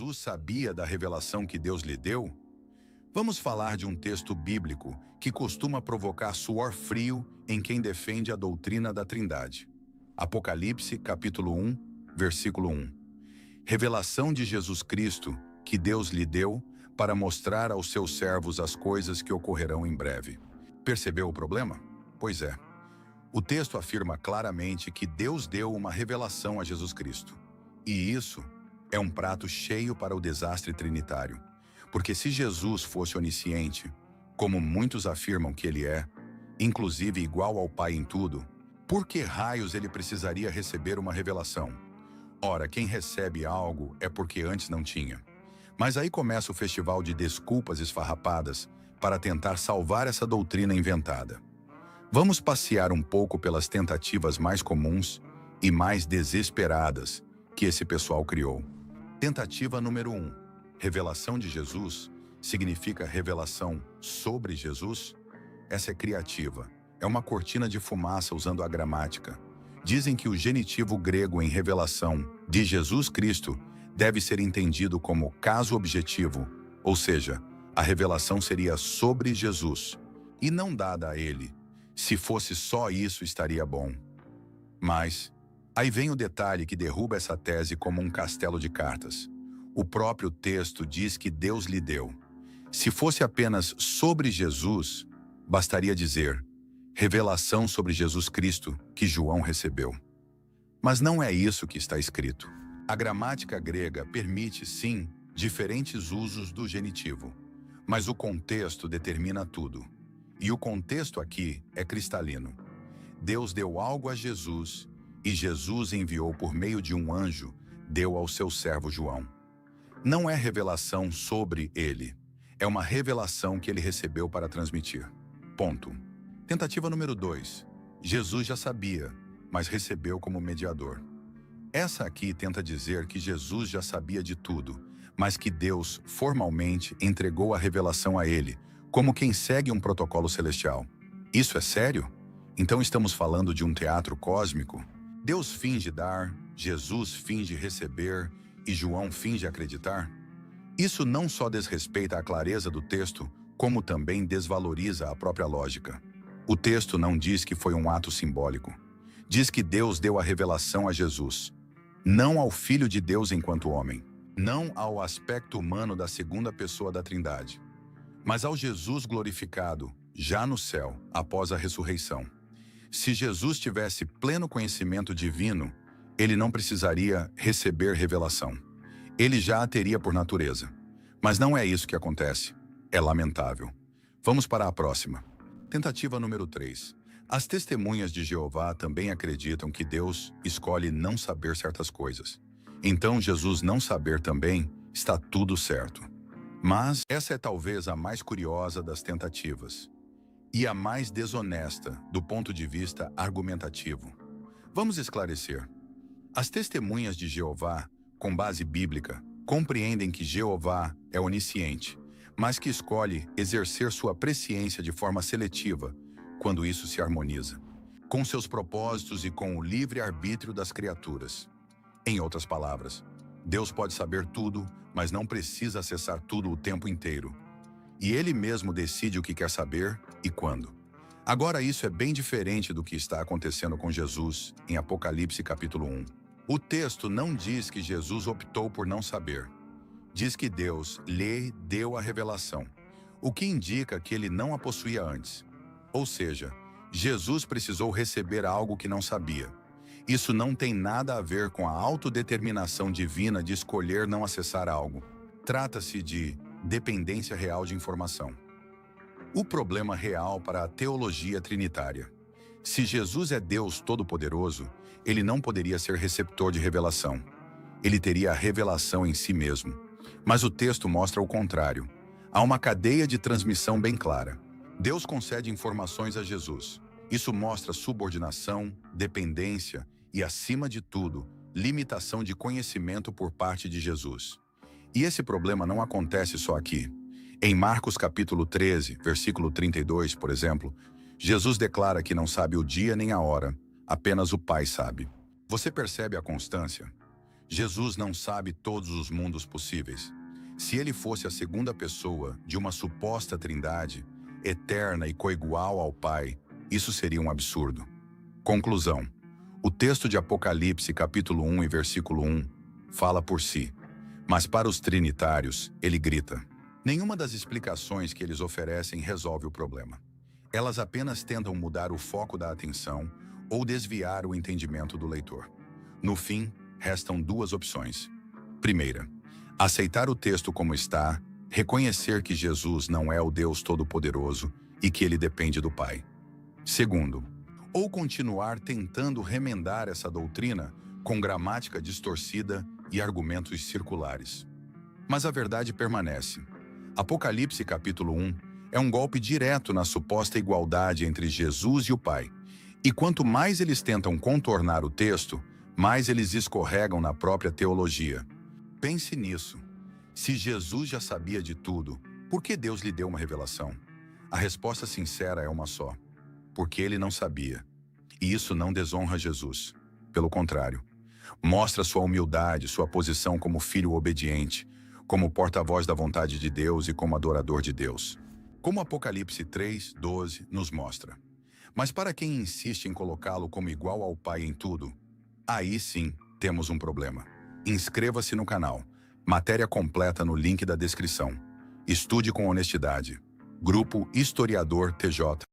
Jesus sabia da revelação que Deus lhe deu? Vamos falar de um texto bíblico que costuma provocar suor frio em quem defende a doutrina da Trindade. Apocalipse, capítulo 1, versículo 1. Revelação de Jesus Cristo que Deus lhe deu para mostrar aos seus servos as coisas que ocorrerão em breve. Percebeu o problema? Pois é. O texto afirma claramente que Deus deu uma revelação a Jesus Cristo. E isso é um prato cheio para o desastre trinitário. Porque se Jesus fosse onisciente, como muitos afirmam que ele é, inclusive igual ao Pai em tudo, por que raios ele precisaria receber uma revelação? Ora, quem recebe algo é porque antes não tinha. Mas aí começa o festival de desculpas esfarrapadas para tentar salvar essa doutrina inventada. Vamos passear um pouco pelas tentativas mais comuns e mais desesperadas que esse pessoal criou. Tentativa número 1. Revelação de Jesus significa revelação sobre Jesus? Essa é criativa. É uma cortina de fumaça usando a gramática. Dizem que o genitivo grego em revelação de Jesus Cristo deve ser entendido como caso objetivo, ou seja, a revelação seria sobre Jesus e não dada a ele. Se fosse só isso, estaria bom. Mas aí vem o detalhe que derruba essa tese como um castelo de cartas. O próprio texto diz que Deus lhe deu. Se fosse apenas sobre Jesus, bastaria dizer revelação sobre Jesus Cristo que João recebeu. Mas não é isso que está escrito. A gramática grega permite, sim, diferentes usos do genitivo, mas o contexto determina tudo. E o contexto aqui é cristalino. Deus deu algo a Jesus e Jesus enviou por meio de um anjo, deu ao seu servo João. Não é revelação sobre ele, é uma revelação que ele recebeu para transmitir. Ponto. Tentativa número 2. Jesus já sabia, mas recebeu como mediador. Essa aqui tenta dizer que Jesus já sabia de tudo, mas que Deus formalmente entregou a revelação a ele, como quem segue um protocolo celestial. Isso é sério? Então estamos falando de um teatro cósmico? Deus finge dar, Jesus finge receber e João finge acreditar? Isso não só desrespeita a clareza do texto, como também desvaloriza a própria lógica. O texto não diz que foi um ato simbólico. Diz que Deus deu a revelação a Jesus, não ao Filho de Deus enquanto homem, não ao aspecto humano da segunda pessoa da Trindade, mas ao Jesus glorificado, já no céu, após a ressurreição. Se Jesus tivesse pleno conhecimento divino, ele não precisaria receber revelação. Ele já a teria por natureza. Mas não é isso que acontece. É lamentável. Vamos para a próxima. Tentativa número 3. As testemunhas de Jeová também acreditam que Deus escolhe não saber certas coisas. Então, Jesus não saber também, está tudo certo. Mas essa é talvez a mais curiosa das tentativas e a mais desonesta do ponto de vista argumentativo. Vamos esclarecer. As testemunhas de Jeová, com base bíblica, compreendem que Jeová é onisciente, mas que escolhe exercer sua presciência de forma seletiva, quando isso se harmoniza com seus propósitos e com o livre-arbítrio das criaturas. Em outras palavras, Deus pode saber tudo, mas não precisa acessar tudo o tempo inteiro. E Ele mesmo decide o que quer saber e quando. Agora isso é bem diferente do que está acontecendo com Jesus em Apocalipse capítulo 1. O texto não diz que Jesus optou por não saber. Diz que Deus lhe deu a revelação, o que indica que ele não a possuía antes. Ou seja, Jesus precisou receber algo que não sabia. Isso não tem nada a ver com a autodeterminação divina de escolher não acessar algo. Trata-se de dependência real de informação. O problema real para a teologia trinitária. Se Jesus é Deus Todo-Poderoso, ele não poderia ser receptor de revelação. Ele teria a revelação em si mesmo. Mas o texto mostra o contrário. Há uma cadeia de transmissão bem clara. Deus concede informações a Jesus. Isso mostra subordinação, dependência e, acima de tudo, limitação de conhecimento por parte de Jesus. E esse problema não acontece só aqui. Em Marcos capítulo 13, versículo 32, por exemplo, Jesus declara que não sabe o dia nem a hora, apenas o Pai sabe. Você percebe a constância? Jesus não sabe todos os mundos possíveis. Se ele fosse a segunda pessoa de uma suposta trindade, eterna e coigual ao Pai, isso seria um absurdo. Conclusão. O texto de Apocalipse, capítulo 1 e versículo 1, fala por si. Mas para os trinitários, ele grita. Nenhuma das explicações que eles oferecem resolve o problema. Elas apenas tentam mudar o foco da atenção ou desviar o entendimento do leitor. No fim, restam duas opções. Primeira, aceitar o texto como está, reconhecer que Jesus não é o Deus Todo-Poderoso e que ele depende do Pai. Segundo, ou continuar tentando remendar essa doutrina com gramática distorcida e argumentos circulares. Mas a verdade permanece. Apocalipse capítulo 1 é um golpe direto na suposta igualdade entre Jesus e o Pai. E quanto mais eles tentam contornar o texto, mais eles escorregam na própria teologia. Pense nisso. Se Jesus já sabia de tudo, por que Deus lhe deu uma revelação? A resposta sincera é uma só. Porque ele não sabia. E isso não desonra Jesus. Pelo contrário, mostra sua humildade, sua posição como filho obediente, como porta-voz da vontade de Deus e como adorador de Deus. Como Apocalipse 3:12 nos mostra. Mas para quem insiste em colocá-lo como igual ao Pai em tudo, aí sim temos um problema. Inscreva-se no canal. Matéria completa no link da descrição. Estude com honestidade. Grupo Historiador TJ.